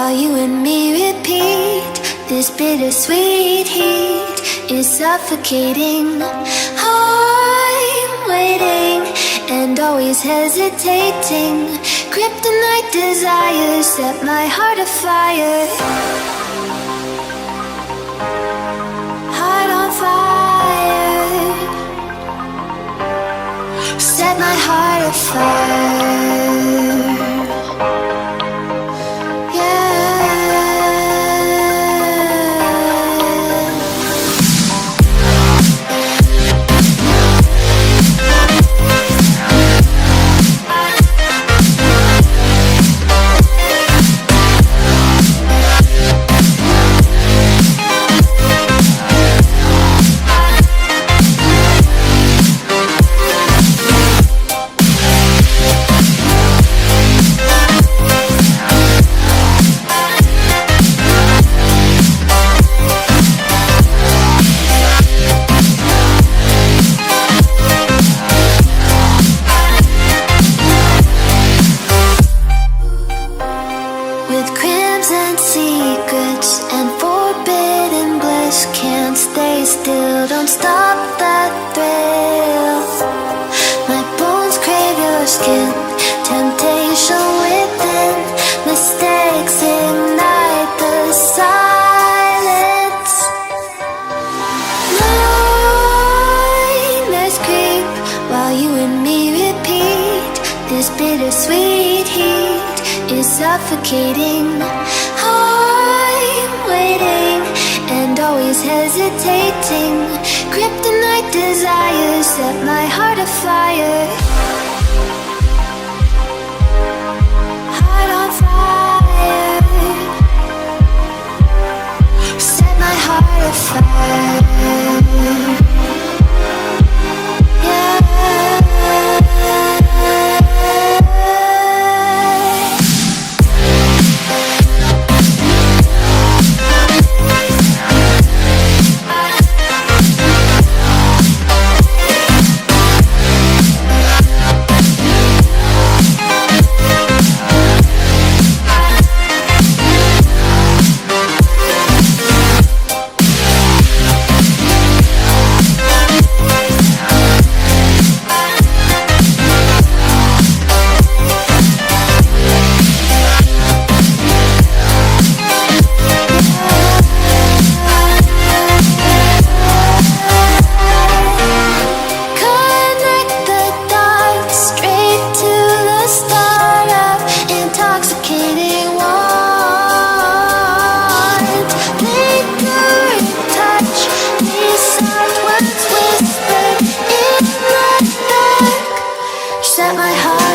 while you and me repeat. This bittersweet heat is suffocating. I'm waiting and always hesitating. Kryptonite desires set my heart afire. Heart on fire. Set my heart afire. With crimson secrets and forbidden bliss, can't stay still, don't stop that thrill. My bones crave your skin, temptation within, mistakes ignite the silence. Nightmares creep while you and me repeat. This bittersweet heat is suffocating. I'm waiting and always hesitating. Kryptonite desires set my heart afire. Heart on fire. Set my heart afire. Set my heart